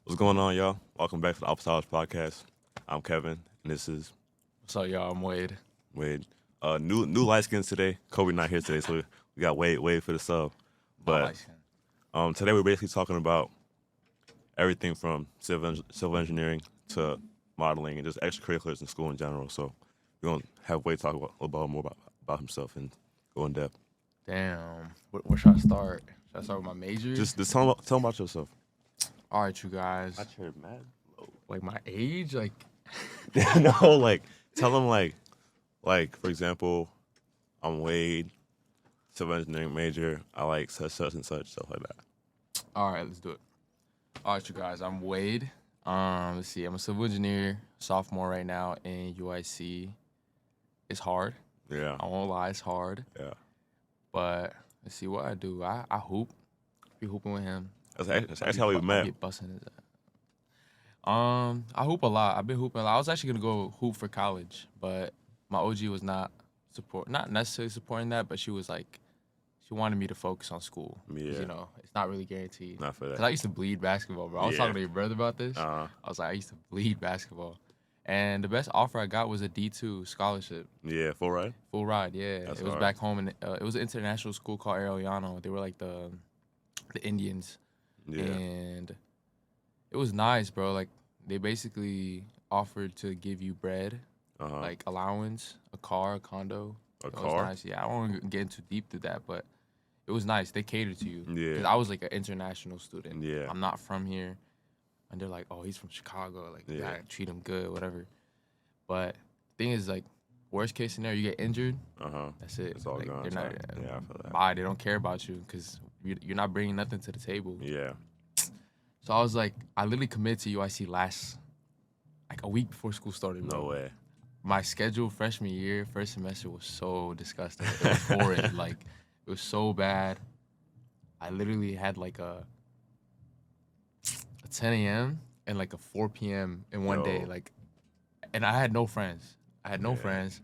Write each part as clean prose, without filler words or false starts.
What's going on, y'all? Welcome back to the Office Hours Podcast. I'm Kevin, and this is So y'all, I'm Wade. Wade. New light skins today. Kobe not here today, so we got Wade for the sub. Not But light skin. today we're basically talking about everything from civil engineering to modeling and just extracurriculars in school in general. So we're gonna have Wade talk a little more about himself and go in depth. Damn. Where should I start? Should I start with my majors? Just tell him about yourself. All right, you guys. chair mad low. Like my age, like No, like tell him like for example, I'm Wade, civil engineering major. I like such and such stuff like that. all right, let's do it. All right, you guys. I'm Wade. Let's see. I'm a civil engineer, sophomore right now in UIC. It's hard. Yeah, I won't lie, it's hard. yeah. But let's see what I do. I hoop. Be hooping with him. That's actually how we I met. get busting his ass. I hoop a lot. I've been hooping a lot. I was actually gonna go hoop for college, but my OG was not necessarily supporting that, but she was like, she wanted me to focus on school. 'Cause, Yeah. You know, it's not really guaranteed. Not for Cause that. I used to bleed basketball, bro. I was Yeah. talking to your brother about this. Uh, I was like, I used to bleed basketball, and the best offer I got was a D2 scholarship, yeah, full ride. full ride. Yeah, That's it was hard. back home, and it was an international school called Arellano. They were like the Indians. Yeah, And it was nice, bro. Like they basically offered to give you bread, uh-huh. like allowance, a car, a condo. A It was car. nice. Yeah, I don't want to get into deep to that, but it was nice. They catered to you. Yeah. Cause I was like an international student. Yeah. I'm not from here, and they're like, oh, he's from Chicago. Like, Yeah. yeah, treat him good, whatever. But the thing is, like, worst case scenario, you get injured. Uh-huh. That's it. It's all like, gone. They're not. Yeah, I feel that. Bye. They don't care about you because you're not bringing nothing to the table. Yeah. So I was like, I literally committed to UIC like a week before school started. No Bro. way. My schedule freshman year, first semester was so disgusting. It was horrid. Like, it was so bad. I literally had like a 10 a.m. and like a 4 p.m. in one day. Yo. Like, and I had no friends. I had no Yeah. friends.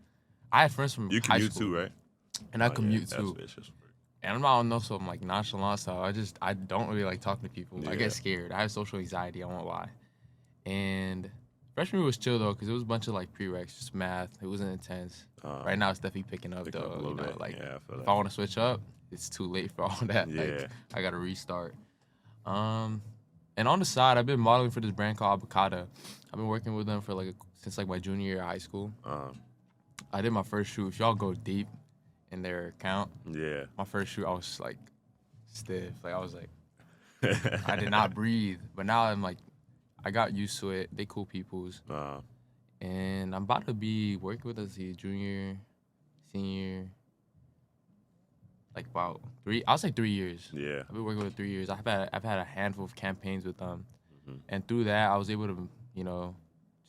I had friends from You high commute school, too, right? and I Oh, yeah, commute that's too. what it's just- And I'm not on no some like nonchalant style. I don't really like talking to people. I Yeah. get scared. I have social anxiety. I won't lie. And freshman year was chill though, cause it was a bunch of like prereqs, just math. It wasn't intense. Right now it's definitely picking up Picking up a though. little You know, bit. like Yeah, I feel if that. I want to switch up, it's too late for all that. Yeah. Like I gotta restart. And on the side, I've been modeling for this brand called Abacada. I've been working with them for since like my junior year of high school. I did my first shoot. If y'all go deep in their account, Yeah. my first shoot, I was like stiff. Like I was like, I did not breathe. But now I'm like, I got used to it. They cool peoples. And I'm about to be working with us junior, senior, like about I'll say 3 years. Yeah. I've been working with 3 years. I've had a handful of campaigns with them. Mhm. And through that, I was able to,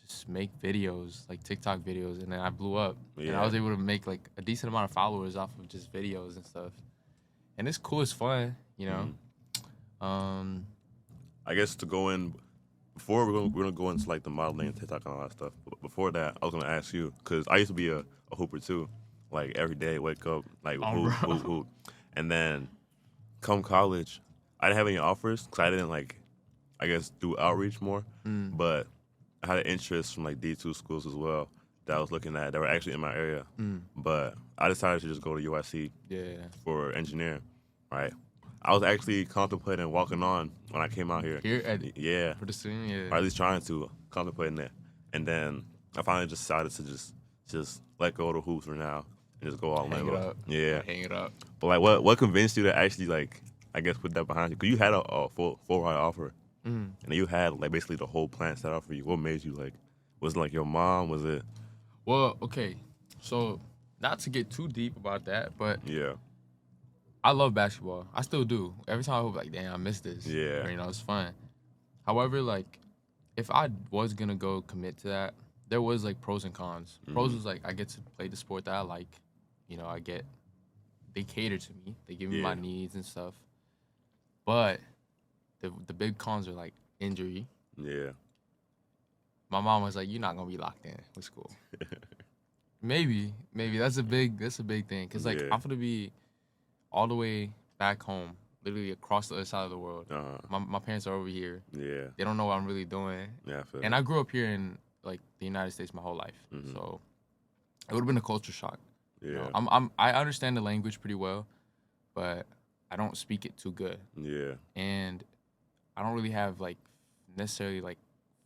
just make videos, like TikTok videos, and then I blew up. And I Yeah. was able to make like a decent amount of followers off of just videos and stuff. And it's cool, it's fun, you know. I guess to go in before we're gonna go into like the modeling and TikTok and all that stuff. But before that, I was gonna ask you because I used to be a hooper too. Like every day, wake up, like Oh, hoop, bro. hoop, hoop, and then come college, I didn't have any offers because I didn't like, I guess, do outreach more. But I had an interest from like D2 schools as well that I was looking at that were actually in my area. But I decided to just go to UIC Yeah. for engineering, right? I was actually contemplating walking on when I came out here. Here at Yeah, for the student, yeah. or at least trying to contemplating it. And then I finally just decided to just let go of the hoops for now and just go all Hang in. it up. Yeah. Hang it up. But like what convinced you to actually like I guess put that behind you? Cause you had a full ride offer. And you had like basically the whole plan set out for you. What made you like was it like your mom? Was it Well, okay. So not to get too deep about that, but yeah. I love basketball. I still do. Every time I hope like, damn, I missed this. Yeah. Or, it's fun. However, like, if I was gonna go commit to that, there was like pros and cons. Pros was like I get to play the sport that I like. They cater to me. They give me my Yeah. needs and stuff. But the big cons are like injury. Yeah. My mom was like, "You're not gonna be locked in with school." Maybe that's a big thing. Cause like Yeah. I'm gonna be all the way back home, literally across the other side of the world. My parents are over here. Yeah. They don't know what I'm really doing. Yeah, I feel And that. I grew up here in like the United States my whole life, so it would have been a culture shock. Yeah. You know, I understand the language pretty well, but I don't speak it too good, Yeah. and I don't really have like necessarily like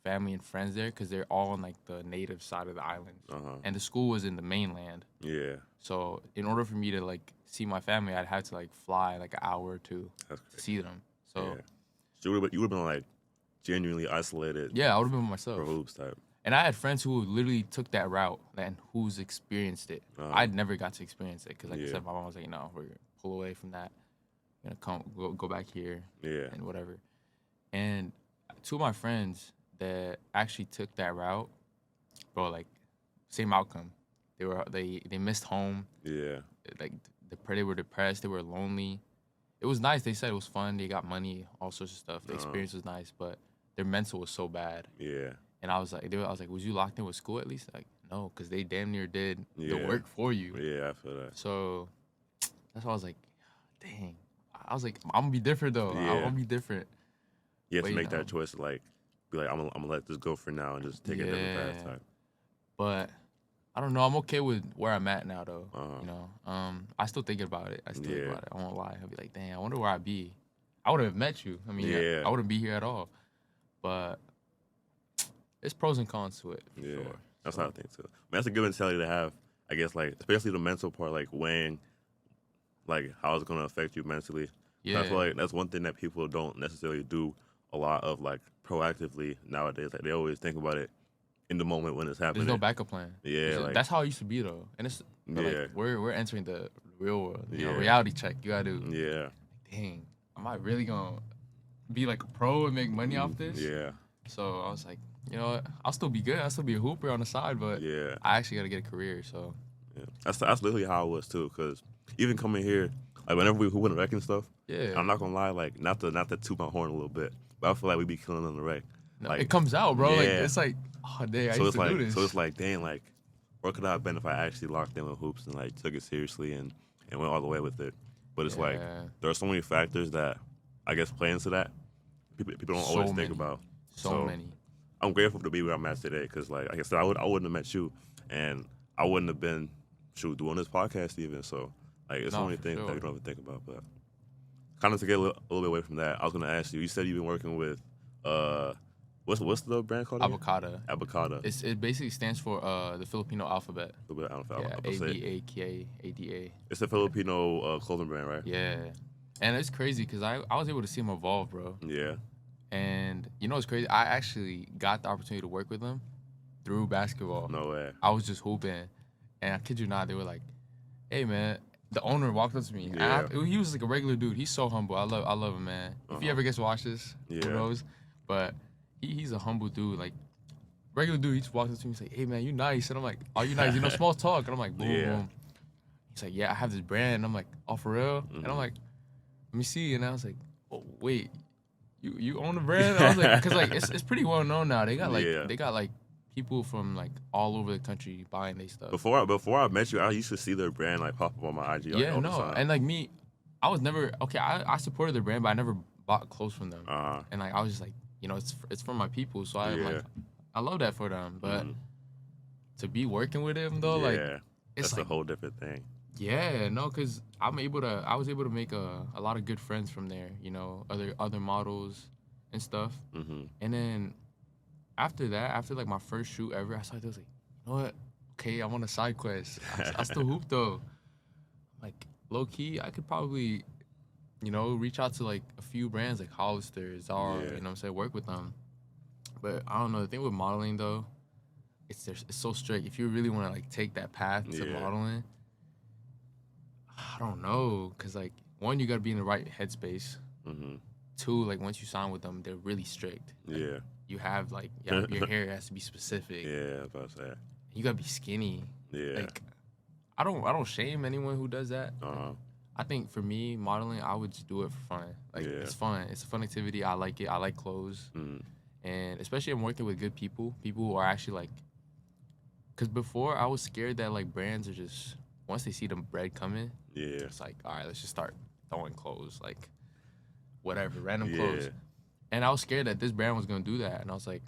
family and friends there because they're all on like the native side of the island, and the school was in the mainland. Yeah. So in order for me to like see my family, I'd have to like fly like an hour or two That's to crazy. see them. So Yeah. So you would have been like genuinely isolated yeah, I would have been for myself. hoops type. And I had friends who literally took that route and who's experienced it. I'd never got to experience it because, like I said, my mom was like, "No, we're gonna pull away from that. We're gonna go back here, Yeah. and whatever." And two of my friends that actually took that route, bro, like same outcome. They missed home. Yeah. Like they were depressed. They were lonely. It was nice. They said it was fun. They got money, all sorts of stuff. The experience was nice, but their mental was so bad. Yeah. And I was like, was you locked in with school at least? Like, no, because they damn near did the Yeah. work for you. Yeah, I feel that. So that's why I was like, dang. I was like, I'm gonna be different though. I'm Yeah. gonna be different. You have But, to you make know. that choice to like be like, I'm gonna let this go for now and just take a different path Yeah. type. But I don't know. I'm okay with where I'm at now though. Uh-huh. You know, I still thinking about it. I still think Yeah. about it. I won't lie. I'll be like, dang, I wonder where I'd be. I would have met you. I mean, Yeah. I wouldn't be here at all. But there's pros and cons to it. For Yeah. sure. That's So, how I think too. I mean, that's a good mentality to have. I guess like especially the mental part, like weighing like how it's gonna affect you mentally. yeah. I feel like that's one thing that people don't necessarily do a lot of like proactively nowadays. Like they always think about it in the moment when it's happening. There's no backup plan. Yeah, like- That's how it used to be though, and it's but, Yeah. like we're entering the real world. You know, Yeah. reality check. You gotta do. Yeah. Dang, am I really gonna be like a pro and make money off this? Yeah. So I was like, you know what? I'll still be good. I'll still be a hooper on the side, but Yeah. I actually gotta get a career. So Yeah. That's literally how I was too. Cause even coming here, like whenever we win a wreck and stuff, yeah, I'm not gonna lie, like not to toot my horn a little bit, but I feel like we be killing on the wreck. no, like- it comes out, bro. Like Yeah. it's like, oh dang, I So used it's to do like this. so it's like dang, like where could I have been if I actually locked in with hoops and like took it seriously and went all the way with it. But it's like Yeah. there are so many factors that I guess play into that. People don't So always think many. about. so many. I'm grateful to be where I'm at today because, like I said, I wouldn't have met you, and I wouldn't have been doing this podcast even. So, like, it's so No, many for things sure. that you don't even think about. But kind of to get a little bit away from that, I was gonna ask you. You said you've been working with what's the brand called? again? Avocado. Avocado. It basically stands for the Filipino alphabet. A little bit, I don't know Yeah, if I'll A say it. B A K A D A. It's a Filipino clothing brand, right? Yeah, and it's crazy because I was able to see him evolve, bro. Yeah. And you know what's crazy? I actually got the opportunity to work with them through basketball. No way. I was just hooping, and I kid you not, they were like, "Hey, man." The owner walked up to me. Yeah. He was like a regular dude. He's so humble. I love him, man. If he ever gets to watch this, Yeah. who knows? But he's a humble dude. Like regular dude. He just walked up to me. He's like, "Hey, man, you nice." And I'm like, "Oh, you nice?" You know, small talk. And I'm like, "Boom, Yeah. boom." He's like, "Yeah, I have this brand." And I'm like, "Oh, for real?" And I'm like, "Let me see." And I was like, "Oh, wait, you own the brand?" And I was like, "Cause like it's pretty well known now. They got like Yeah. people from like all over the country buying their stuff." Before I met you, I used to see their brand like pop up on my IG. Like, Yeah, all the no, time. and like me, I was never okay. I supported their brand, but I never bought clothes from them. And like I was just like, you know, it's for my people, so I Yeah. like I love that for them. But Mhm. to be working with them though, like yeah, it's that's like a whole different thing. yeah, no, cause I was able to make a lot of good friends from there. You know, other models and stuff. Hmm And then after that, after like my first shoot ever, I started like, you know what? Okay, I'm on a side quest. I still hoop though. Like low key, I could probably, you know, reach out to like a few brands like Hollister, Zara, Yeah. you know what I'm saying, work with them. But I don't know. The thing with modeling though, it's so strict. If you really want to like take that path to Yeah. modeling, I don't know, cause like one, you gotta be in the right headspace. hmm Two, like once you sign with them, they're really strict. Like, Yeah, you have like your hair has to be specific. yeah, I was about to say. You gotta be skinny. Yeah, Like I don't shame anyone who does that. uh-huh. I think for me, modeling, I would just do it for fun. Like Yeah. it's fun. It's a fun activity. I like it. I like clothes, Mm. and especially I'm working with good people. People who are actually like, cause before I was scared that like brands are just once they see the bread coming, yeah, it's like all right, let's just start throwing clothes. Like whatever, random clothes. And I was scared that this brand was gonna do that, and I was like,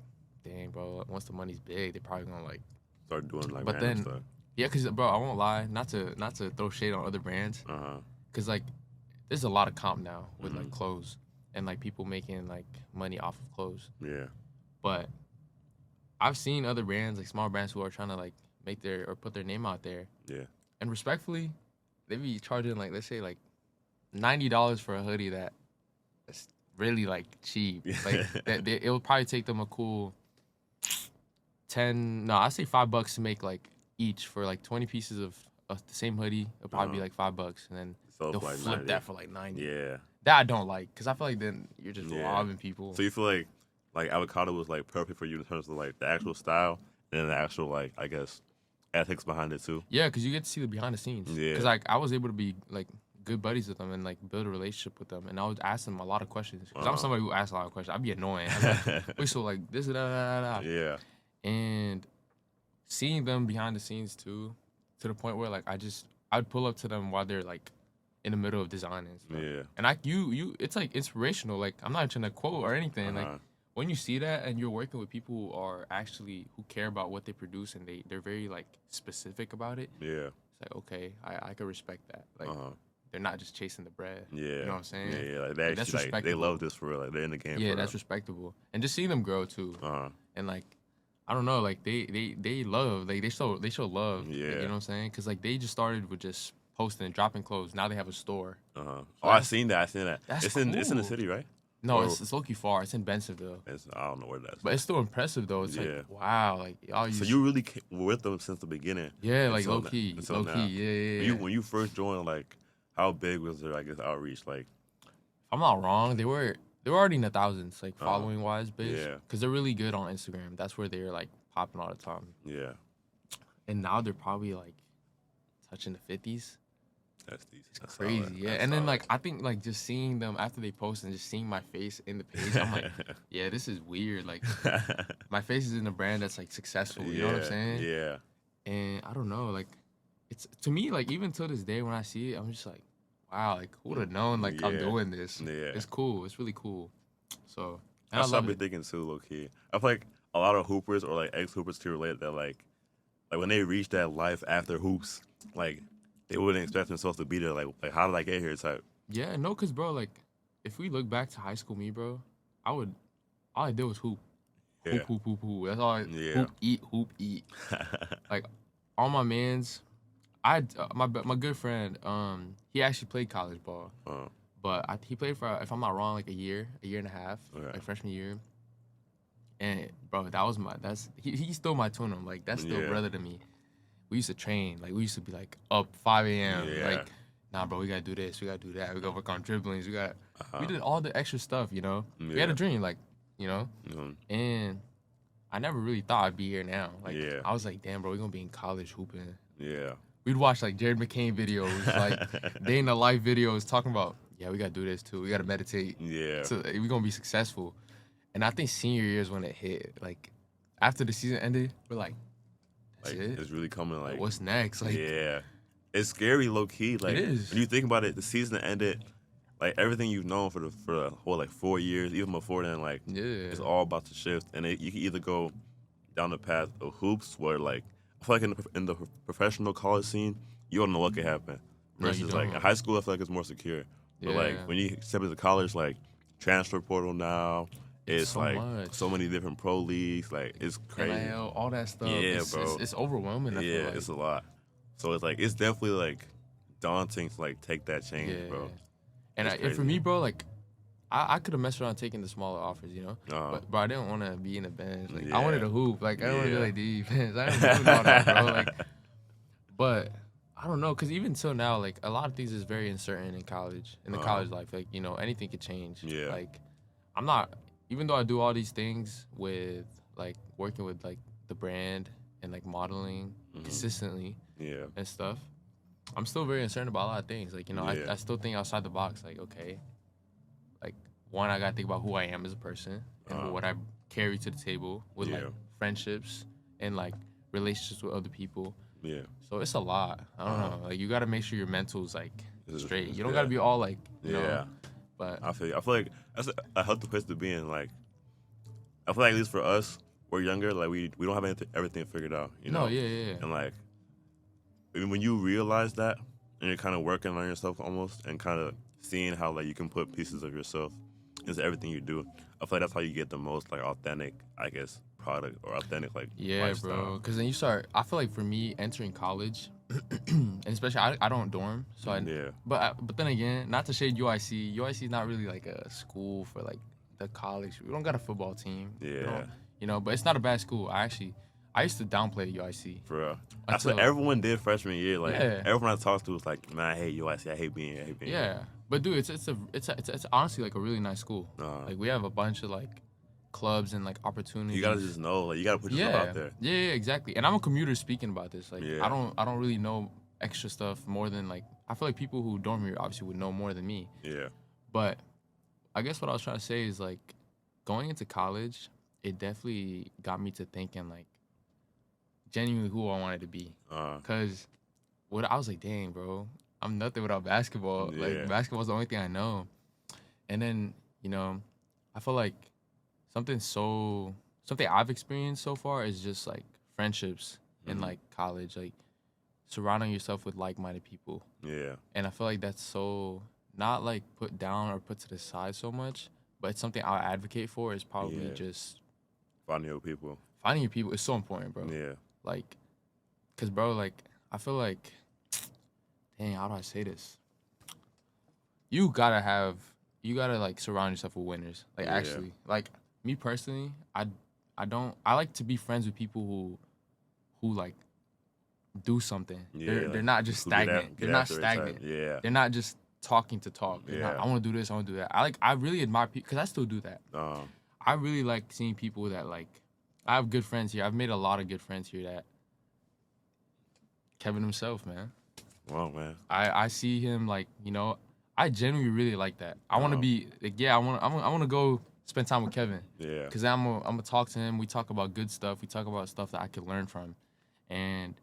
dang, bro, once the money's big, they're probably gonna like start doing like but random then, stuff. Yeah, cause bro, I won't lie, not to throw shade on other brands, cause like there's a lot of comp now with like clothes and like people making like money off of clothes. Yeah. But I've seen other brands, like small brands, who are trying to like make their or put their name out there. Yeah. And respectfully, they be charging like, let's say like $90 for a hoodie that's really like cheap. Like it will probably take them a cool I say $5 to make like each for like 20 pieces of the same hoodie. It'll probably be like $5, and then they'll like flip 90. that for like 90. Yeah. That I don't like, cause I feel like then you're just robbing people. So you feel like avocado was like perfect for you in terms of like the actual style and then the actual like I guess ethics behind it too. Yeah, cause you get to see the behind the scenes. Yeah. Cause like I was able to be like good buddies with them and like build a relationship with them, and I would ask them a lot of questions. Cause I'm somebody who asks a lot of questions. I'd be annoying. I'd be like, wait, so like this and that. Yeah. And seeing them behind the scenes too, to the point where like I'd pull up to them while they're like in the middle of designing and stuff. Yeah. And you it's like inspirational. Like I'm not trying to quote or anything. Like when you see that and you're working with people who care about what they produce and they're very like specific about it. Yeah. It's like, okay, I can respect that. Like they're not just chasing the bread. Yeah. You know what I'm saying? Yeah, like they actually like they love this for real. Like they're in the game. Yeah, that's respectable. And just seeing them grow too. And like I don't know, like they love, like they show love. Yeah. Like, you know what I'm saying? Cause like they just started with just posting and dropping clothes. Now they have a store. So I seen that. That's it's cool. It's in the city, right? No, it's low-key far. It's in Bensenville. I don't know where that's. But it's still impressive though. It's like wow, like y'all. So you really were with them since the beginning. Yeah, like low key. Yeah. When you first joined, like how big was their I guess outreach? Like, if I'm not wrong, they were already in the thousands, like following wise, bitch. Yeah. Because they're really good on Instagram. That's where they're like popping all the time. Yeah. And now they're probably like touching the 50s. That's decent. That's crazy, solid. yeah. That's and then solid. like I think like just seeing them after they post and just seeing my face in the page, I'm like, yeah, this is weird. Like my face is in a brand that's like successful. You know what I'm saying? Yeah. And I don't know, like it's to me like even till this day when I see it, I'm just like, wow, like who would have known like I'm doing this? Yeah. It's cool. It's really cool. So That's what I've been thinking too, low key. I feel like a lot of hoopers or like ex-hoopers can relate that like when they reach that life after hoops, like they wouldn't expect themselves to be there. Like how did I get here? Type. Yeah, no, cause bro, like if we look back to high school, me, bro, all I did was hoop. Yeah. Hoop. That's all. Hoop, eat. Like all my mans, my good friend, he actually played college ball, but he played for, if I'm not wrong, like a year and a half, like freshman year. And bro, he's still my twin. Like that's still brother to me. We used to train, like we used to be like up 5 a.m. Like, nah, bro, we gotta do this, we gotta do that, we gotta work on dribblings, we did all the extra stuff, you know. We had a dream, like, you know. And I never really thought I'd be here now. Like, I was like, damn, bro, we're gonna be in college hooping. Yeah. We'd watch like Jared McCain videos, like day in the life videos, talking about, yeah, we gotta do this too. We gotta meditate. Yeah. So we're gonna be successful. And I think senior year is when it hit. Like, after the season ended, we're like, like it's really coming. Like what's next? Like it's scary, low key. Like it is. When you think about it, the season ended. Like everything you've known for the whole like 4 years, even before then, like it's all about to shift. And you can either go down the path of hoops, where like I feel like in the professional college scene, you don't know what could happen. Versus like in high school, I feel like it's more secure. But like when you step into college, like transfer portal now. It's so like much. So many different pro leagues, like it's crazy. NIL, all that stuff. Yeah, bro. It's overwhelming. I feel like. It's a lot. So it's like it's definitely like daunting to like take that change, bro. And for me, bro, like I could have messed around taking the smaller offers, you know. But bro, I didn't want to be in the bench. Like I wanted to hoop. Like I didn't want to be like defense. I didn't know all that, bro. Like, but I don't know, cause even till now, like a lot of things is very uncertain in college, in the college life. Like you know, anything could change. Yeah. Like I'm not. Even though I do all these things with like working with like the brand and like modeling consistently and stuff, I'm still very uncertain about a lot of things. Like, you know, I still think outside the box. Like, okay, like one, I gotta think about who I am as a person and what I carry to the table with like friendships and like relationships with other people. Yeah. So it's a lot. I don't know. Like you gotta make sure your mental's like straight. You don't gotta be all like, you know, But I feel like that's a healthy place to be in. Like, I feel like at least for us, we're younger. Like we don't have everything figured out. You no, know, yeah. and like when you realize that, and you're kind of working on yourself almost, and kind of seeing how like you can put pieces of yourself into everything you do. I feel like that's how you get the most like authentic, I guess, product or authentic like Yeah, bro. lifestyle. Because then you start. I feel like for me, entering college, and especially I don't dorm, so Yeah, but then again, not to shade UIC. UIC is not really like a school for like the college. We don't got a football team. We yeah, don't, but it's not a bad school. I used to downplay UIC for real. That's what until everyone did freshman year. Like yeah. everyone I talked to was like, man, I hate UIC. I hate being here. Yeah, but dude, it's honestly like a really nice school. Like we have a bunch of like clubs and like opportunities. You gotta just know, like you gotta put yourself out there. Yeah, exactly. And I'm a commuter speaking about this. Like Yeah. I don't really know extra stuff more than like I feel like people who dorm here obviously would know more than me. Yeah, But I guess what I was trying to say is like going into college, it definitely got me to thinking like genuinely who I wanted to be. Cause what I was like, dang, bro, I'm nothing without basketball. Yeah. Like basketball's the only thing I know. And then, I feel like something I've experienced so far is just like friendships in like college, like surrounding yourself with like-minded people. yeah, And I feel like that's so not like put down or put to the side so much, but it's something I'll advocate for is probably Yeah. just finding your people. finding your people is so important, bro. Yeah, Like, cause bro, like I feel like, dang, how do I say this? You gotta like surround yourself with winners. Like Yeah. actually, like me personally, I like to be friends with people who like do something. yeah. They're not just who get stagnant. af- They're get not after it stagnant. type. Yeah, They're not just talking to talk. They're not, Yeah. I want to do this. I want to do that. I really admire people because I still do that. um, I really like seeing people that like. I have good friends here. I've made a lot of good friends here. That Kevin himself, man. well, man. I see him like I genuinely really like that. I want to be like I want to go spend time with Kevin Yeah, because I'm gonna talk to him. We talk about good stuff. We talk about stuff that I can learn from, and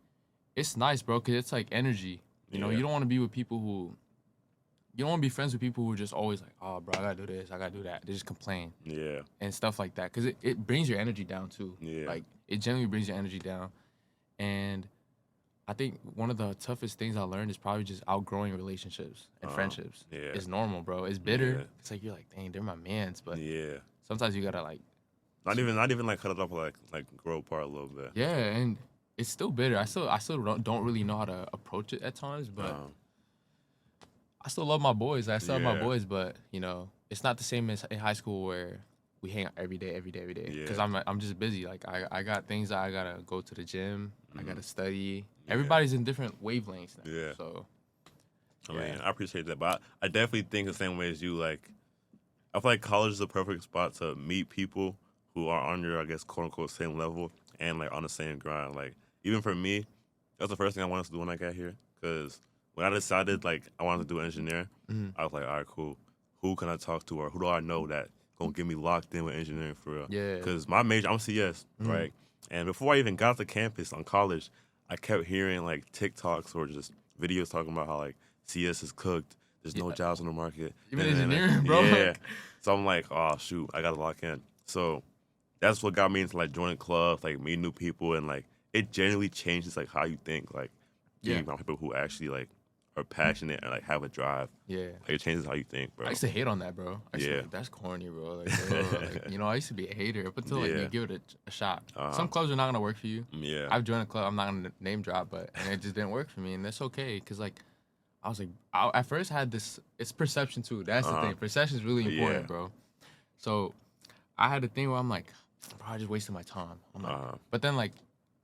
it's nice, bro. Cause it's like energy. You Yeah. you don't want to be with people who. You don't want to be friends with people who are just always like, oh, bro, I gotta do this, I gotta do that. They just complain yeah, and stuff like that because it brings your energy down too. Yeah. Like it generally brings your energy down, and I think one of the toughest things I learned is probably just outgrowing relationships and friendships. yeah. It's normal, bro. It's bitter. Yeah. It's like you're like, dang, they're my mans, but yeah. sometimes you gotta like, Not even like cut it off, like grow apart a little bit. yeah, and it's still bitter. I still don't really know how to approach it at times, but I still love my boys. I still love my Yeah. boys, but it's not the same as in high school where we hang out every day. Because Yeah. I'm just busy. Like I got things that I gotta go to the gym. I gotta study. Yeah. Everybody's in different wavelengths now. Yeah. So I Yeah. mean, I appreciate that, but I definitely think the same way as you. Like, I feel like college is the perfect spot to meet people who are on your, I guess, quote unquote, same level and like on the same grind. Like, even for me, that's the first thing I wanted to do when I got here. Because when I decided like I wanted to do engineering, I was like, all right, cool. Who can I talk to, or who do I know that gonna get me locked in with engineering for real? Yeah. Because my major, I'm CS, right? And before I even got to campus on college, I kept hearing like TikToks or just videos talking about how like CS is cooked. There's no jobs on the market. Even And then, engineering, bro. Yeah. So I'm like, oh shoot, I gotta lock in. So that's what got me into like joining clubs, like meeting new people, and like it genuinely changes like how you think. Like being around people who actually like are passionate and like have a drive. yeah. Like it changes how you think, bro. I used to hate on that, bro. I used to be Yeah. like, that's corny, bro. Like, bro, like, I used to be a hater up until like Yeah. you give it a shot. Uh-huh. Some clubs are not gonna work for you. Yeah. I've joined a club. I'm not gonna name drop, but and it just didn't work for me, and that's okay. Cause like, I was like, I at first had this. It's perception too. That's the thing. Perception is really important, Yeah. bro. So, I had a thing where I'm like, bro, I just wasted my time. I'm like, but then like,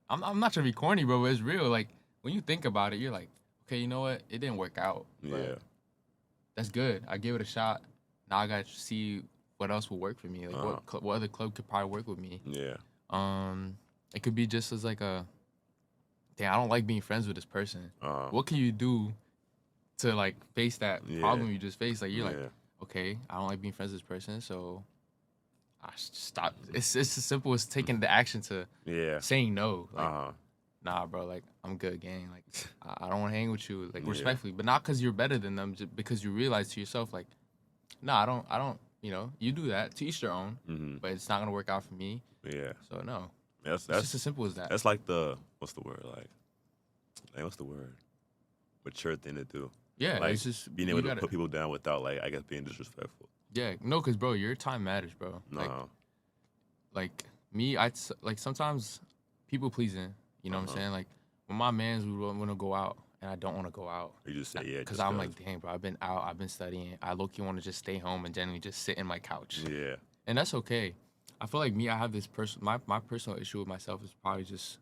I'm not trying to be corny, bro. But it's real. Like when you think about it, you're like, okay, you know what? It didn't work out. But Yeah. that's good. I gave it a shot. Now I got to see what else will work for me. Like what other club could probably work with me. Yeah. It could be just as like a, dang, I don't like being friends with this person. Uh, What can you do to like face that Yeah. problem you just faced? Like you're like, Yeah. okay, I don't like being friends with this person, so I should stop. It's as simple as taking the action to Yeah. saying no. Like, Uh-huh. nah, bro, like I'm good, gang. Like I don't want to hang with you, like Yeah. respectfully, but not because you're better than them, just because you realize to yourself, like No, I don't. You know, you do that to each their own, Mm-hmm. but it's not gonna work out for me. Yeah. So no, That's it's just as simple as that. that's like the what's the word like? Hey, what's the word? Mature thing to do. Yeah, Like it's just being you able to gotta. put people down without like I guess being disrespectful. Yeah, no, cause bro, your time matters, bro. No. Like me, like sometimes people pleasing. You know what I'm saying? Like when my mans would want to go out and I don't want to go out. You just say yeah. Cause Just I'm like, dang, bro, I've been out, I've been studying. I low key want to just stay home and generally just sit in my couch, yeah. and that's okay. I feel like me, I have this my personal issue with myself is probably just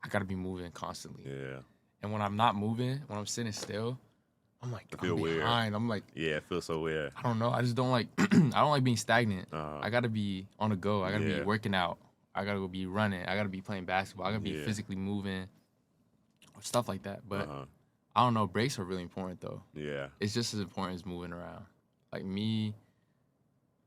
I gotta be moving constantly. Yeah. And when I'm not moving, when I'm sitting still, I'm like, I feel I'm weird. behind. I'm like, Yeah, it feels so weird. I don't know. I just don't like I don't like being stagnant. Uh-huh. I gotta be on the go. I gotta Yeah. be working out. I gotta go be running. I gotta be playing basketball. I gotta be Yeah. physically moving, or stuff like that. But Uh-huh. I don't know. Breaks are really important though. Yeah. It's just as important as moving around. Like me,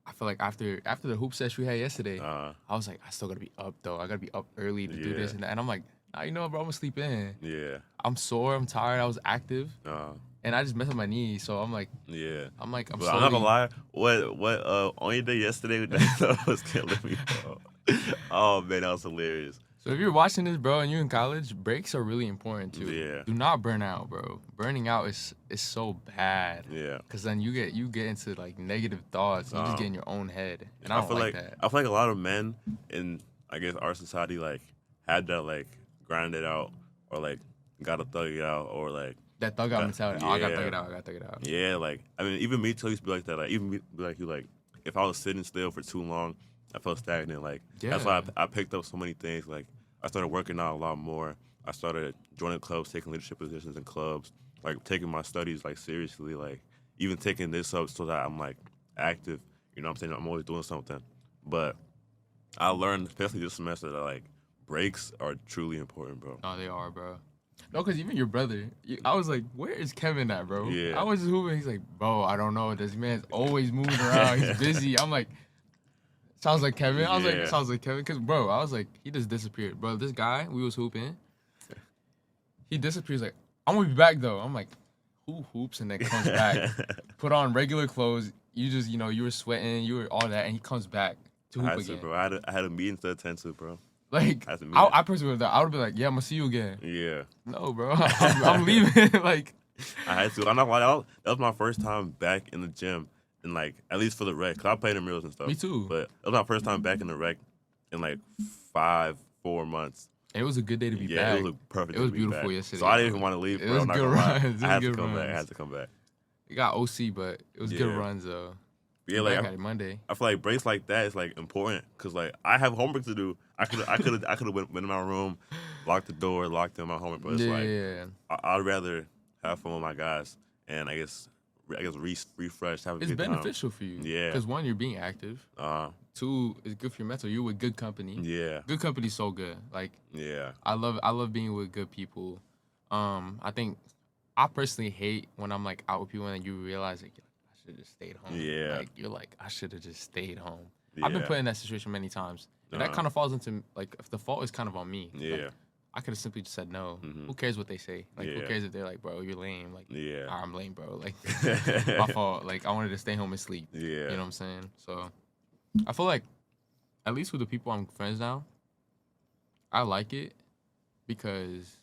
I feel like after the hoop session we had yesterday, Uh-huh. I was like, I still gotta be up though. I gotta be up early to do Yeah. this and that. And I'm like, nah, you know what, bro? I'm gonna sleep in. Yeah. I'm sore. I'm tired. I was active, Uh-huh. and I just messed up my knee. So I'm like, Yeah. I'm But I'm slowly. not gonna lie. What on your day yesterday with that stuff was killing me, bro. Oh man, that was hilarious. So if you're watching this, bro, and you're in college, breaks are really important too. Yeah. Do not burn out, bro. Burning out is so bad. Yeah. Cause then you get into like negative thoughts. And you just get in your own head, and I don't feel like that. I feel like a lot of men in I guess our society like had that like grind it out or like gotta thug it out or like That thug out mentality. Oh, I gotta yeah. thug it out. I gotta thug it out. yeah like I mean even me too used to be like that like even me be like you like if I was sitting still for too long I felt stagnant like that's why Yeah. I picked up so many things like I started working out a lot more I started joining clubs taking leadership positions in clubs like taking my studies like seriously like even taking this up so that I'm like active you know what I'm saying I'm always doing something but I learned, especially this semester, that like breaks are truly important, bro. No, they are, bro. No, cause even your brother, I was like, where is Kevin at, bro? Yeah. I was just hooping. He's like, bro, I don't know. This man's always moving around. He's busy. I'm like, sounds like Kevin. I was like, Yeah. sounds like Kevin. Cause bro, I was like, he just disappeared, bro. This guy, we was hooping. He disappears. Like, I'm gonna be back though. I'm like, who hoops and then comes back? Put on regular clothes. You just, you were sweating. You were all that, and he comes back to I hoop had to, again. bro. I had a meeting to attend to, bro. Like, I had to meet I personally would. I would be like, yeah, I'm gonna see you again. Yeah, No, bro, I'm leaving. Like, I had to. I'm not lying. That was my first time back in the gym, and like at least for the rec. Cause I played in murals and stuff. Me too. But it was my first time back in the rec in like 4 months. it was a good day to be Yeah, back. it was a perfect. It was day to be beautiful back. yesterday, So I didn't bro. even want to leave, It bro. was I'm not good gonna lie. runs. It was I had to good come back. I runs. had to come back. It got OC, but it was good Yeah. runs though. Yeah, Back like at it Monday. I feel like breaks like that is like important because like I have homework to do. I could have went in my room, locked the door, locked in my homework. But it's like Yeah. I'd rather have fun with my guys and I guess refresh, have a It's good time. beneficial for you. Yeah. Because one, you're being active. Two, it's good for your mental. You're with good company. Yeah, Good company's so good. Like, yeah, I love being with good people. I think I personally hate when I'm like out with people and you realize like I should have just stayed home. Yeah. Like you're like I should have just stayed home. I've been Yeah. put in that situation many times. And that Uh-huh. kind of falls into like if the fault is kind of on me. Like, yeah, I could have simply just said no. Mhm. Who cares what they say? Like who Yeah. cares if they're like, bro, you're lame. Like yeah, I'm lame, bro. Like my fault. Like I wanted to stay home and sleep. yeah. You know what I'm saying? So I feel like at least with the people I'm friends now, I like it because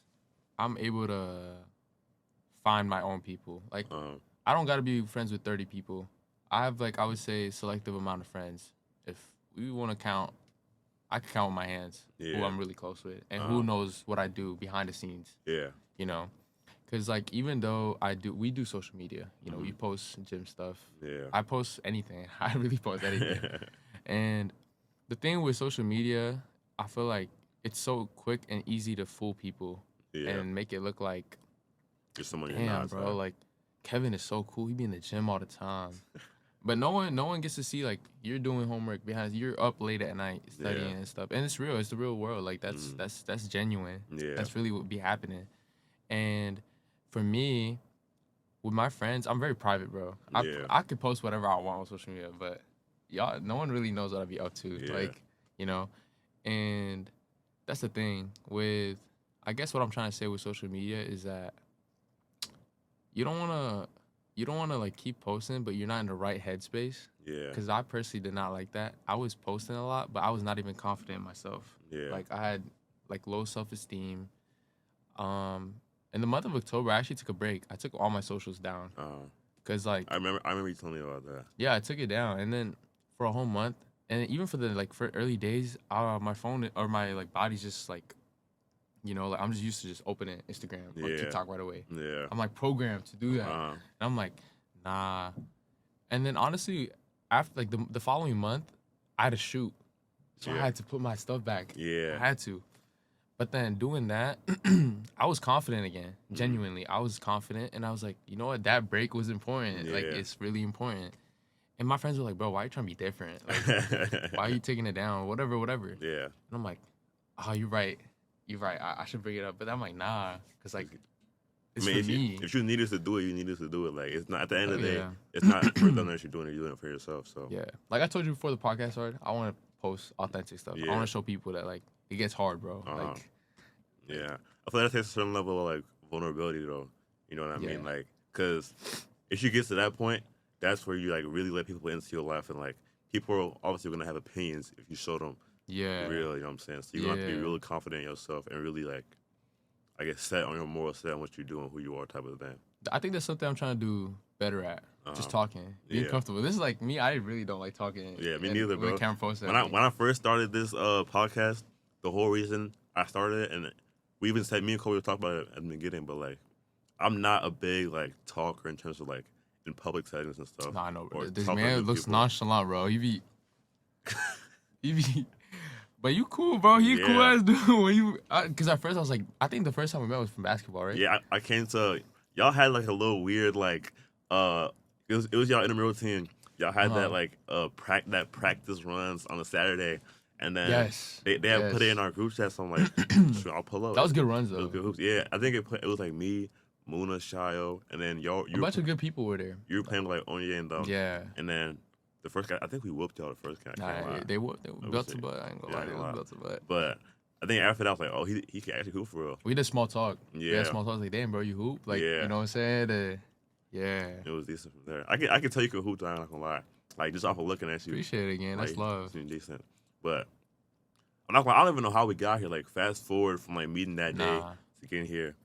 I'm able to find my own people. Like I don't gotta be friends with 30 people. I have like I would say selective amount of friends. If we want to count, I can count with my hands who Yeah. I'm really close with and who knows what I do behind the scenes. yeah, You know, because like even though we do social media. You know, we post gym stuff. yeah. I post anything. I really post anything. And the thing with social media, I feel like it's so quick and easy to fool people Yeah. and make it look like, Just someone you're damn, not. bro, like Kevin is so cool. He be in the gym all the time. But no one gets to see like you're doing homework behind. You're up late at night studying Yeah. and stuff, and it's real. It's the real world. Like that's genuine. Yeah. That's really what be happening. And for me, with my friends, I'm very private, bro. Yeah. I could post whatever I want on social media, but y'all, no one really knows what I be up to. Yeah. Like, you know, and that's the thing with. I guess what I'm trying to say with social media is that you don't want to you don't want to like keep posting, but you're not in the right headspace. Yeah. Because I personally did not like that. I was posting a lot, but I was not even confident in myself. Yeah. Like I had like low self-esteem. In the month of October, I actually took a break. I took all my socials down. Cause like I remember you telling me about that. yeah, I took it down, and then for a whole month, and even for the like for early days, my phone or my like body's just like, like I'm just used to just opening Instagram or Yeah. TikTok right away. Yeah. I'm like programmed to do that, and I'm like, nah. And then honestly, after like the following month, I had to shoot, so I had to put my stuff back. Yeah. I had to. But then doing that, I was confident again. Genuinely, I was confident, and I was like, you know what? That break was important. Like, it's really important. And my friends were like, bro, why are you trying to be different? Like, why are you taking it down? Whatever. Yeah. And I'm like, oh, you're right. You're right. I should bring it up. But I'm like, nah, because like, it's for me. If you needed to do it, you needed to do it. Like, it's not at the end of the day. It's not for them that you're doing it. You're doing it for yourself. So yeah, like I told you before the podcast started, I want to post authentic stuff. I want to show people that like it gets hard, bro. Like, yeah, I feel like that takes a certain level of like vulnerability, though. You know what I mean? Like, because if you get to that point, that's where you like really let people into your life, and like people are obviously gonna have opinions if you show them. Yeah. Real, you know what I'm saying? So you have to be really confident in yourself and really like, I guess, set on your moral set on what you do and who you are, type of thing. I think that's something I'm trying to do better at. Just talking, being comfortable. This is like me. I really don't like talking. Yeah, me neither, bro. When I first started this podcast, the whole reason I started it, and we even said, me and Kobe were talking about it at the beginning, but like, I'm not a big like talker in terms of like in public settings and stuff. Nah, I know, bro. This man looks nonchalant, bro. You be. But you cool, bro. He cool as dude. Because at first I was like, I think the first time we met was from basketball, right? Yeah, I came to y'all had like a little weird like it was y'all intramural team. Y'all had that like that practice runs on a Saturday, and then they had put it in our group chat. So I'm like, sure, I'll pull up. That was good runs though. It was good hoops. Yeah, I think it was like me, Muna, Shayo, and then y'all. A bunch of good people were there. You were playing with like Onye and them. Yeah. And then the first guy, I think we whooped y'all the first guy. Nah, they were belt to butt. I ain't gonna lie, they were belt to butt. But I think after that, I was like, oh, he can actually hoop for real. We did small talk. Yeah. We had small talk. Like, damn, bro, you hoop? Like, you know what I'm saying? Yeah. It was decent from there. I can tell you can hoop, though, I'm not gonna lie. Like, just off of looking at you. Appreciate it again. Like, that's love. It's decent. But I'm not gonna, I don't even know how we got here. Like, fast forward from like meeting that day to getting here.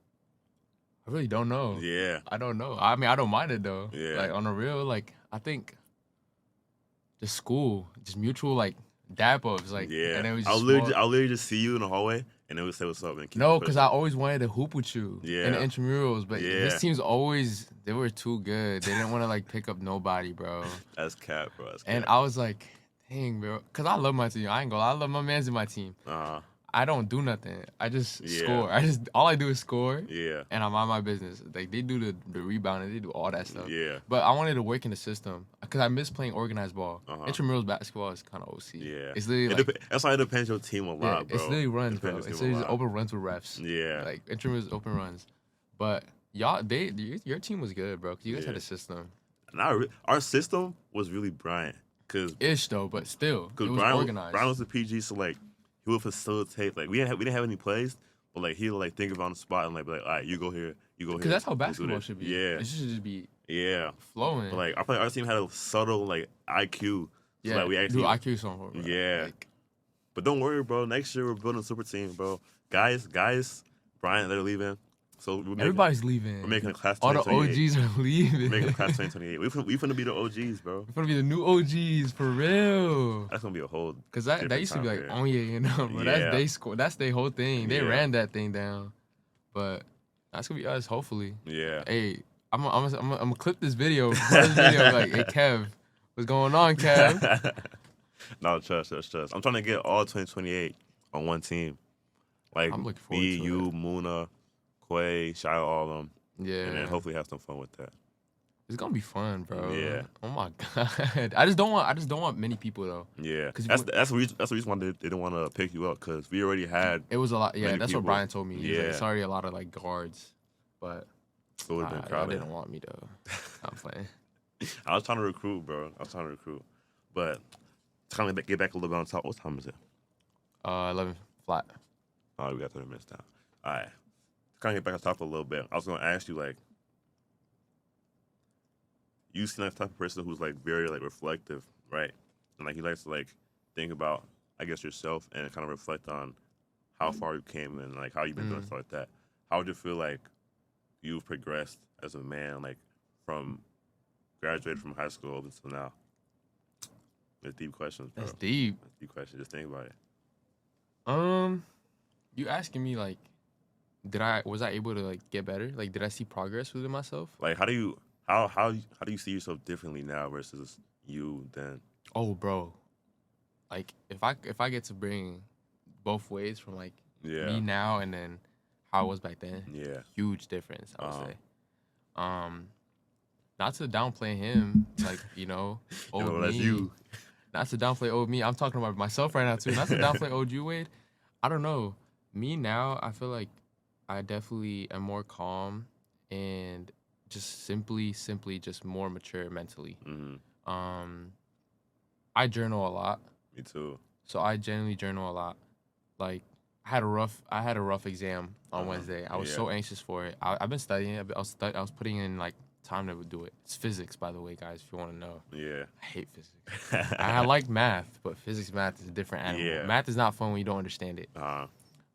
I really don't know. Yeah. I don't know. I mean, I don't mind it though. Yeah. Like on the real, like I think the school, just mutual like dap ups, like and it was I'll literally just see you in the hallway and then we say what's up and keep no, because I always wanted to hoop with you in the intramurals, but his teams always they were too good. They didn't want to like pick up nobody, bro. That's cap, bro. That's cap. And I was like, dang, bro, because I love my team. I ain't gonna lie, I love my mans in my team. I don't do nothing. I just score. All I do is score. Yeah. And I'm on my business. Like they do the rebounding, they do all that stuff. Yeah. But I wanted to work in the system because I miss playing organized ball. Intramurals basketball is kind of OC. Yeah. It's literally that's why it depends your team a lot, bro. It's literally runs, bro. It's literally open runs with refs. Yeah. Like intramurals open runs. But y'all, your team was good, bro. Cause you guys had a system. And our system was really Brian. Ish though, but still, it was organized. Brian was the PG, so like. He would facilitate. Like we didn't have any plays, but like he would like think of on the spot and like be like, all right, you go here, you go here. Because that's how basketball should be. Yeah, it should just be flowing. But like I feel like our team had a subtle like IQ. So, like, we actually do IQ something. Bro. Yeah, like, but don't worry, bro. Next year we're building a super team, bro. Guys, Brian, they're leaving. So everybody's leaving. We're making a class. All the OGs are leaving. We're making a class 2028. We finna be the OGs, bro. We're finna be the new OGs for real. That's gonna be a whole. Cause that used to be like Onye, you know, but that's their whole thing. They ran that thing down, but that's gonna be us, hopefully. Yeah. Hey, I'm gonna clip this video. Like, hey Kev, what's going on, Kev? No, trust. I'm trying to get all 2028 on one team. Like I'm looking forward me, to you, Muna, Quay, Shy, all of them. Yeah. And then hopefully have some fun with that. It's gonna be fun, bro. Yeah. Oh my god. I just don't want many people though. Yeah. That's the reason why they didn't want to pick you up, because we already had. It was a lot. Yeah, that's people. what Brian told me. Yeah. Like, it's already a lot of like guards, but it would have been crowded. They didn't want me though. I'm playing. I was trying to recruit, bro. But trying to get back a little bit on top. What time is it? 11 flat. Oh, we got 30 minutes down. All right. Kind of get back on top a little bit. I was gonna ask you, like, you seem like the type of person who's like very like reflective, right? And like he likes to like think about, I guess, yourself and kind of reflect on how far you came and like how you've been doing stuff like that. How would you feel like you've progressed as a man, like from graduated from high school up until now? It's deep questions, bro. That's deep. That's deep questions. Just think about it. You asking me like, was I able to like get better? Like, did I see progress within myself? Like, how do you see yourself differently now versus you then? Oh, bro. Like, if I get to bring both ways from like Yeah. me now and then how I was back then, Yeah. huge difference, I would say. Not to downplay him, like, old Yo, me. that's you. Not to downplay old me. I'm talking about myself right now too. Not to downplay old you, Wade. I don't know. Me now, I feel like I definitely am more calm and just simply just more mature mentally. I journal a lot. Me too. So I generally journal a lot. Like I had a rough exam on Wednesday. I was so anxious for it. I've been studying. I was putting in like time to do it. It's physics, by the way, guys. If you want to know. Yeah. I hate physics. I like math, but math is a different animal. Yeah. Math is not fun when you don't understand it.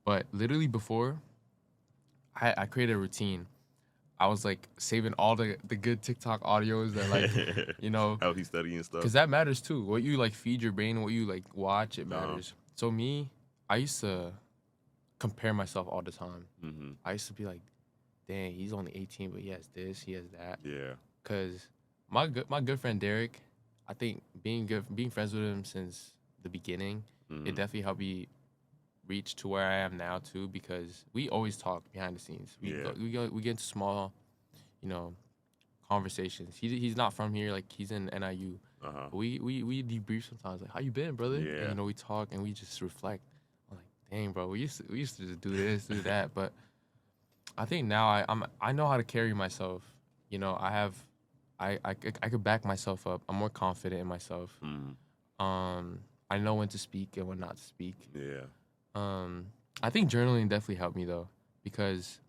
But literally before, I created a routine. I was like saving all the good TikTok audios that like, how he's studying stuff. because that matters too. What you like feed your brain, what you like watch, it matters. So me, I used to compare myself all the time. I used to be like, dang, he's only 18, but he has this, he has that. Yeah. Cause my good friend Derek, I think being friends with him since the beginning, it definitely helped me reach to where I am now too. Because we always talk behind the scenes. We get into small, conversations. He's not from here, like he's in NIU. We debrief sometimes, like how you been, brother? Yeah. And, we talk and we just reflect. I'm like, dang, bro, we used to just do this, do that, but I think now I know how to carry myself. I could back myself up. I'm more confident in myself. I know when to speak and when not to speak. Yeah. I think journaling definitely helped me though, because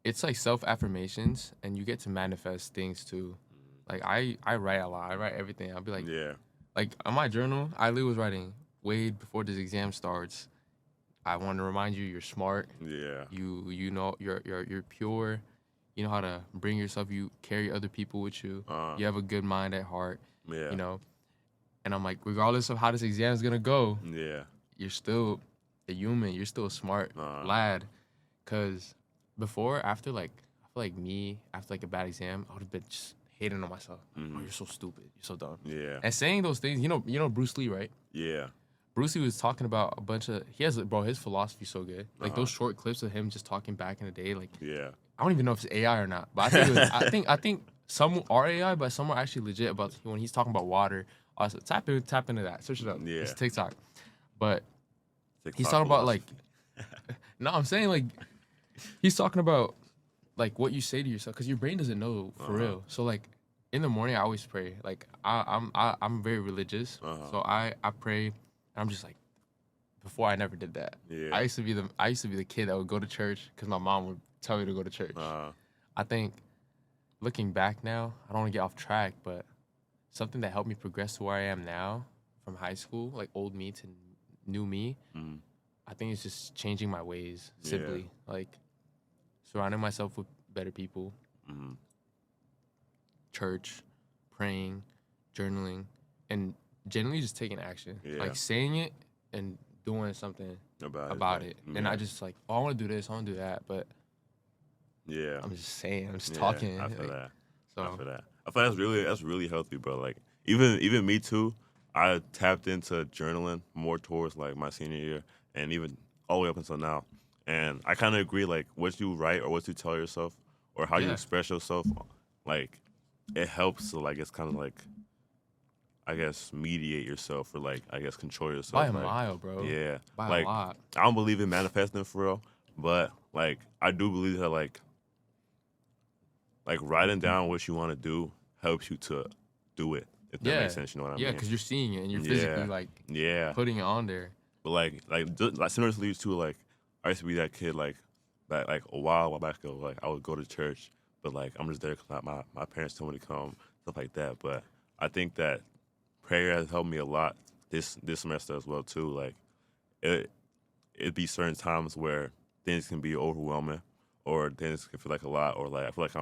it's like self-affirmations and you get to manifest things too. Like I write a lot. I write everything. I'll be like, like on my journal, I literally was writing, Wade, before this exam starts, I want to remind you you're smart. Yeah. You know you're pure. You know how to bring yourself. You carry other people with you. You have a good mind at heart. Yeah. And I'm like, regardless of how this exam is gonna go, Yeah. you're still a human. You're still a smart lad. Cause before, after like, I feel like me after like a bad exam, I would have been just hating on myself. Oh, you're so stupid. You're so dumb. Yeah. And saying those things, you know Bruce Lee, right? Yeah. Bruce Lee was talking about a bunch of his philosophy's so good. Like those short clips of him just talking back in the day, like I don't even know if it's AI or not, but I think I think some are AI, but some are actually legit about when he's talking about water. Also, tap into that. Search it up. Yeah. It's TikTok. But TikTok he's talking about like philosophy. no, I'm saying like he's talking about like what you say to yourself, because your brain doesn't know for real. So like in the morning I always pray. Like I'm very religious. So I pray. I'm just like, before I never did that. Yeah. I used to be the kid that would go to church because my mom would tell me to go to church. I think looking back now, I don't want to get off track, but something that helped me progress to where I am now from high school, like old me to new me, I think it's just changing my ways simply. Like surrounding myself with better people, church, praying, journaling, and generally just taking action. Like saying it and doing something about it. And not just like, oh, I want to do this, I want to do that, but I'm just saying, I'm just talking. I feel like, that. So I feel that. I feel that's really healthy, bro. Like even me too. I tapped into journaling more towards like my senior year and even all the way up until now. And I kind of agree, like what you write or what you tell yourself or how you express yourself, like it helps to like, it's kind of like, I guess, mediate yourself or like, I guess, control yourself. By a like, mile, bro. Yeah. By like, a lot. I don't believe in manifesting for real, but like I do believe that like writing down what you want to do helps you to do it. If that makes sense, you know what I mean? Yeah, because you're seeing it and you're physically like putting it on there. But like similar to like I used to be that kid like a while back ago. Like I would go to church, but but like I'm just there because my parents told me to come, stuff like that. But I think that prayer has helped me a lot this semester as well too. Like it'd be certain times where things can be overwhelming, or things can feel like a lot, or like I feel like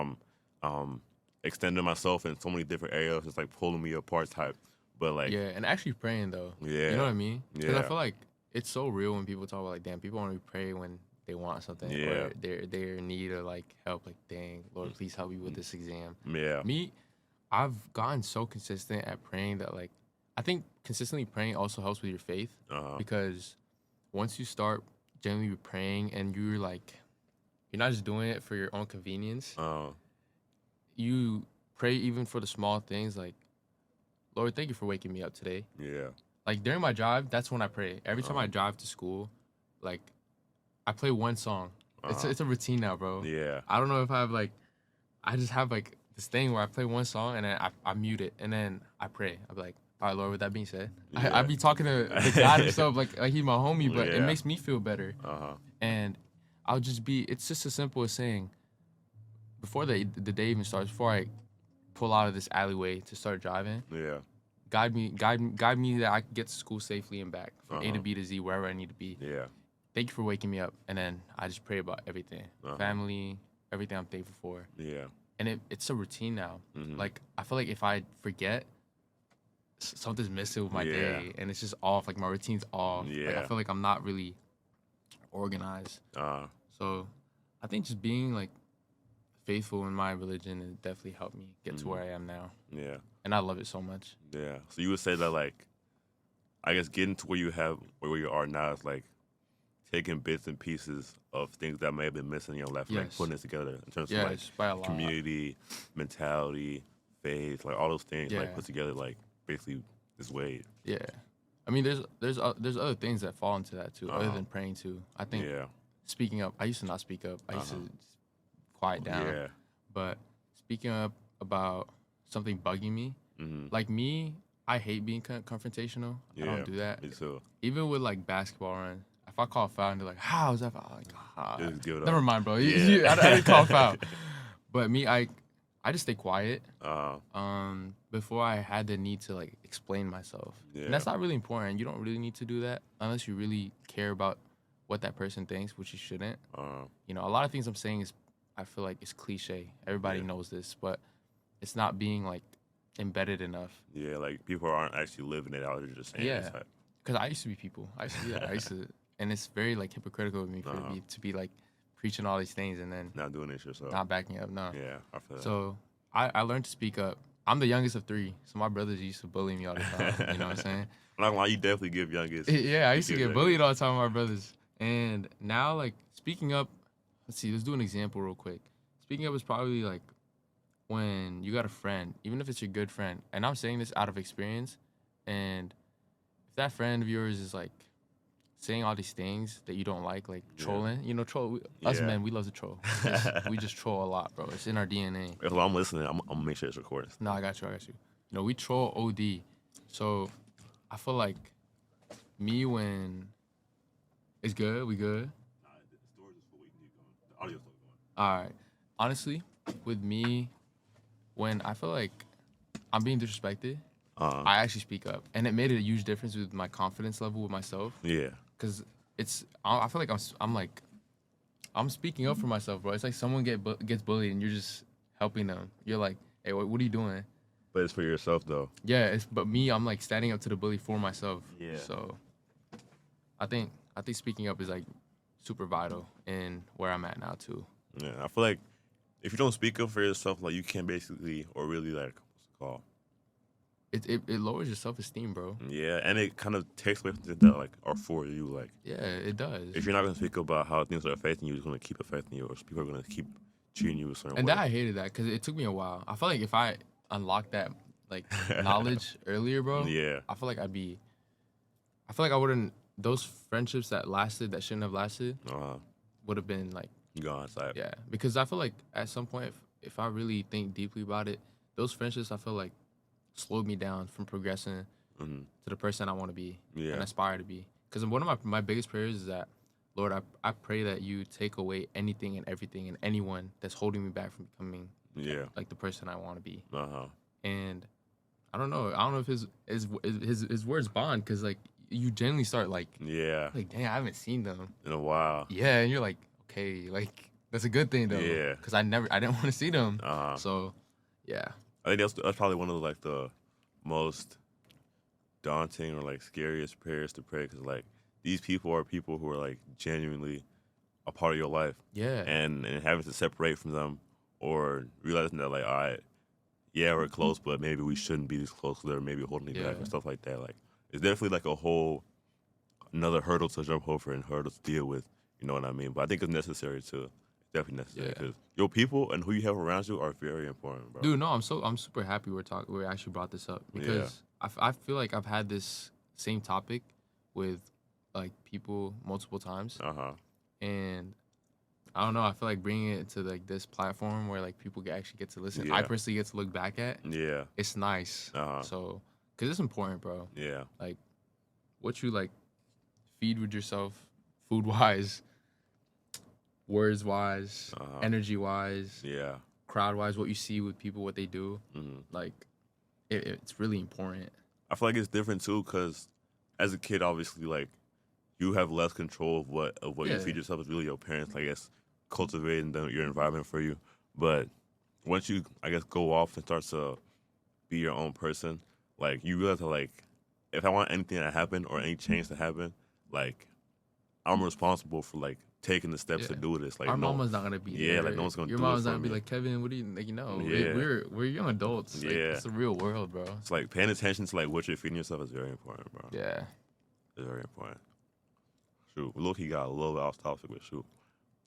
I'm extending myself in so many different areas. It's like pulling me apart type. But like Yeah, and actually praying though. yeah, You know what I mean? Because I yeah, feel like it's so real when people talk about like, damn, people only pray when they want something yeah, or they're in need of like help. Like, dang, Lord, please help me with this exam. yeah, Me, I've gotten so consistent at praying that like, I think consistently praying also helps with your faith uh-huh, because once you start genuinely praying and you're not just doing it for your own convenience. uh, You pray even for the small things like, Lord, thank you for waking me up today. yeah, Like during my drive, that's when I pray. Every time I uh-huh, drive to school, like I play one song. uh-huh, It's a routine now, bro. yeah, I don't know if I just have like this thing where I play one song and then I mute it and then I pray. I'm like, all right, Lord, with that being said, I yeah, be talking to the God himself like he's my homie, but it yeah, makes me feel better. uh-huh, And it's just as simple as saying, before the day even starts, before I pull out of this alleyway to start driving, yeah, guide me that I can get to school safely and back from A to uh-huh, B to Z wherever I need to be. yeah, Thank you for waking me up, and then I just pray about everything, uh-huh, family, everything I'm thankful for, yeah, and it's a routine now. mhm, Like I feel like if I forget, something's missing with my yeah, day, and it's just off. Like my routine's off. Like I yeah, feel like I'm not really organized. uh, So I think just being like faithful in my religion has definitely helped me get to mhm, where I am now, yeah, and I love it so much. yeah. So you would say that like I guess getting to where you are now is like taking bits and pieces of things that may have been missing in your life, and like Yes. putting it together in terms of Yeah, like it's by a lot. community, mentality, faith, like all those things, Yeah. like put together, like basically this way. Yeah, I mean, there's other things that fall into that too, other Uh-huh. than praying too. I think Yeah, speaking up. I used to not speak up. I used Uh-huh. to quiet down. yeah, But speaking up about something bugging me, hmm, like me, I hate being confrontational. I yeah. don't do that. Me too. Even with like basketball run, if I call a foul and they're like, "How is that foul?" I'm like, Just give it never up. mind, bro. Yeah. I didn't call a foul. But me, I just stay quiet. Uh, Before I had the need to like explain myself. Yeah. And that's not really important. You don't really need to do that unless you really care about what that person thinks, which you shouldn't. You know, a lot of things I'm saying is I feel like it's cliche. Everybody Yeah. knows this, but it's not being like embedded enough. yeah, like people aren't actually living it out; they're just saying Yeah. it's like, Cause I used to be people. I used to do that. I used to, and it's very like hypocritical of me for Uh-huh. to be like preaching all these things and then not doing it yourself. not backing up. No. Yeah, I feel that. So I learned to speak up. I'm the youngest of three, so my brothers used to bully me all the time. You know what I'm saying? I'm not gonna lie, you definitely give youngest. Yeah, I used to give get youngest. bullied all the time with my brothers. And now, like, speaking up, let's see, let's do an example real quick. Speaking up is probably like when you got a friend, even if it's your good friend, and I'm saying this out of experience, and if that friend of yours is like saying all these things that you don't like Yeah. trolling, you know, us Yeah. men, we love to troll. We just troll a lot, bro. It's in our DNA. If I'm listening, I'm gonna make sure it's recorded. No, I got you. You know, we troll OD. So I feel like me when it's good, we good. All right. Honestly, with me, when I feel like I'm being disrespected, I actually speak up, and it made a huge difference with my confidence level with myself. Yeah, Cause I feel like I'm speaking up for myself, bro. It's like someone gets bullied, and you're just helping them. You're like, hey, what are you doing? but it's for yourself though. Yeah, but me, I'm like standing up to the bully for myself. Yeah. So I think speaking up is like super vital in where I'm at now too. Yeah, I feel like if you don't speak up for yourself, like you can't basically or really like what's it called? It lowers your self esteem, bro. Yeah, and it kind of takes away from things that like are for you. Like Yeah, it does. if you're not gonna speak about how things are affecting you, it's gonna keep affecting you, or people are gonna keep treating you a certain And way. that I hated that because it took me a while. I feel like if I unlocked that like knowledge earlier, bro, Yeah, I feel like I wouldn't. Those friendships that lasted that shouldn't have lasted would have been like go outside. yeah. Because I feel like at some point, if I really think deeply about it, those friendships I feel like slowed me down from progressing Hmm. to the person I want to be Yeah. and aspire to be. Because one of my biggest prayers is that Lord, I pray that you take away anything and everything and anyone that's holding me back from becoming like the person I want to be. And I don't know if his words bond, because like you genuinely start like dang, I haven't seen them in a while. Yeah, and you're like, okay, like that's a good thing though. Yeah, because I didn't want to see them. So yeah, I think that's probably one of like the most daunting or like scariest prayers to pray, because like these people are people who are like genuinely a part of your life. Yeah, and having to separate from them, or realizing that like, all right, yeah, we're close, but maybe we shouldn't be this close, because they're maybe holding me back and stuff like that. Like, it's definitely like another hurdle to jump over and hurdle to deal with. You know what I mean? But I think it's necessary too. It's definitely necessary, because your people and who you have around you are very important, bro. Dude, no, I'm super happy we actually brought this up, because I feel like I've had this same topic with like people multiple times, and I don't know. I feel like bringing it to like this platform where like people actually get to listen. I personally get to look back at. Yeah, it's nice. So, cause it's important, bro. Yeah, like what you like feed with yourself, food wise, words wise, energy wise, crowd wise, what you see with people, what they do. Like it's really important. I feel like it's different too, cause as a kid, obviously, like you have less control of what you feed yourself. Is really your parents, I guess, cultivating your environment for you. But once you, I guess, go off and start to be your own person, like you realize that, like, if I want anything to happen or any change to happen, like I'm responsible for like taking the steps to do this. Like our mama's not gonna be there. Like no one's gonna. Your do mama's it for not gonna me. be like, Kevin, what do you like? You know, we're young adults. Like, it's the real world, bro. It's like paying attention to like what you're feeding yourself is very important, bro. Yeah, it's very important. Shoot, look, got a little bit off topic, but shoot,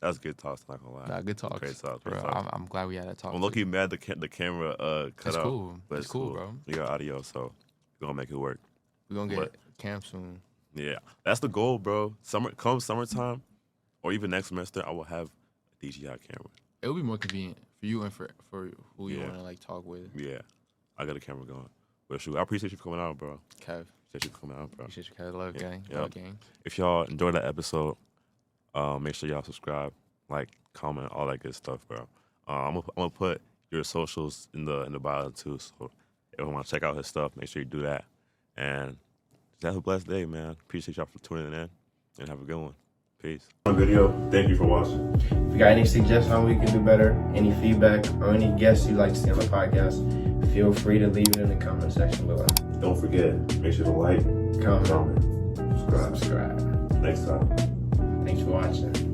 that's good talks. Not gonna lie. Nah, good talks. Great talks, bro. I'm glad we had that talk. I'm lucky mad the camera cut out. Cool. But it's cool, bro. We got audio, so we're gonna make it work. We're gonna get camp soon. Yeah, that's the goal, bro. Summertime, or even next semester, I will have a DJI camera. It'll be more convenient for you and for who you wanna like talk with. Yeah, I got a camera going. But shoot, I appreciate you for coming out, bro. Kev. Appreciate you for coming out, bro. Appreciate you, Kev. Love gang. Yep. Love gang. If y'all enjoyed that episode, make sure y'all subscribe, like, comment, all that good stuff, bro. I'm gonna put your socials in the bio too. So if you want to check out his stuff, make sure you do that. And just have a blessed day, man. Appreciate y'all for tuning in, and have a good one. Peace. Video. Thank you for watching. If you got any suggestions on how we can do better, any feedback, or any guests you'd like to see on the podcast, feel free to leave it in the comment section below. Don't forget, make sure to like, comment, subscribe. Subscribe. Next time. Thanks for watching.